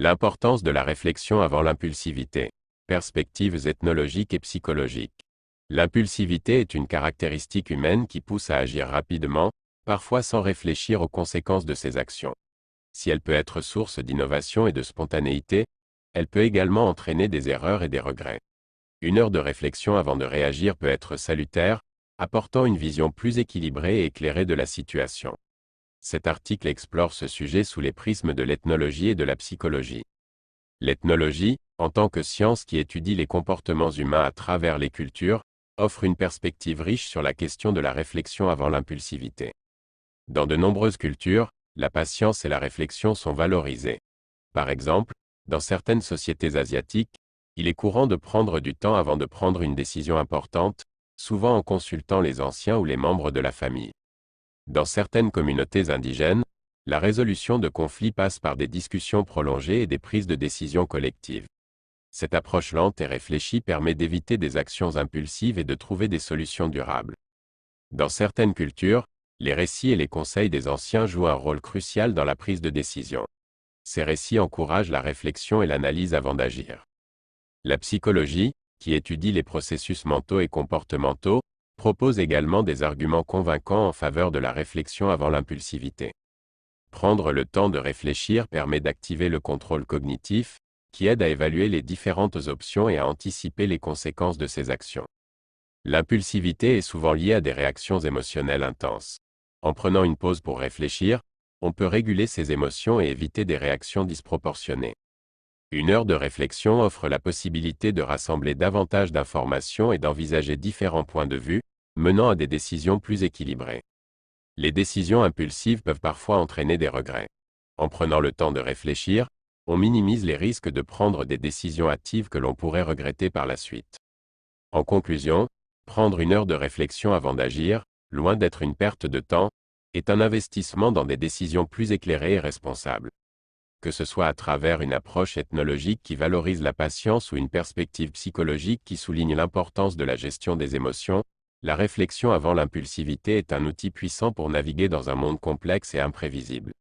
L'importance de la réflexion avant l'impulsivité. Perspectives ethnologiques et psychologiques. L'impulsivité est une caractéristique humaine qui pousse à agir rapidement, parfois sans réfléchir aux conséquences de ses actions. Si elle peut être source d'innovation et de spontanéité, elle peut également entraîner des erreurs et des regrets. Une heure de réflexion avant de réagir peut être salutaire, apportant une vision plus équilibrée et éclairée de la situation. Cet article explore ce sujet sous les prismes de l'ethnologie et de la psychologie. L'ethnologie, en tant que science qui étudie les comportements humains à travers les cultures, offre une perspective riche sur la question de la réflexion avant l'impulsivité. Dans de nombreuses cultures, la patience et la réflexion sont valorisées. Par exemple, dans certaines sociétés asiatiques, il est courant de prendre du temps avant de prendre une décision importante, souvent en consultant les anciens ou les membres de la famille. Dans certaines communautés indigènes, la résolution de conflits passe par des discussions prolongées et des prises de décisions collectives. Cette approche lente et réfléchie permet d'éviter des actions impulsives et de trouver des solutions durables. Dans certaines cultures, les récits et les conseils des anciens jouent un rôle crucial dans la prise de décision. Ces récits encouragent la réflexion et l'analyse avant d'agir. La psychologie, qui étudie les processus mentaux et comportementaux, propose également des arguments convaincants en faveur de la réflexion avant l'impulsivité. Prendre le temps de réfléchir permet d'activer le contrôle cognitif, qui aide à évaluer les différentes options et à anticiper les conséquences de ses actions. L'impulsivité est souvent liée à des réactions émotionnelles intenses. En prenant une pause pour réfléchir, on peut réguler ses émotions et éviter des réactions disproportionnées. Une heure de réflexion offre la possibilité de rassembler davantage d'informations et d'envisager différents points de vue, menant à des décisions plus équilibrées. Les décisions impulsives peuvent parfois entraîner des regrets. En prenant le temps de réfléchir, on minimise les risques de prendre des décisions hâtives que l'on pourrait regretter par la suite. En conclusion, prendre une heure de réflexion avant d'agir, loin d'être une perte de temps, est un investissement dans des décisions plus éclairées et responsables. Que ce soit à travers une approche ethnologique qui valorise la patience ou une perspective psychologique qui souligne l'importance de la gestion des émotions, la réflexion avant l'impulsivité est un outil puissant pour naviguer dans un monde complexe et imprévisible.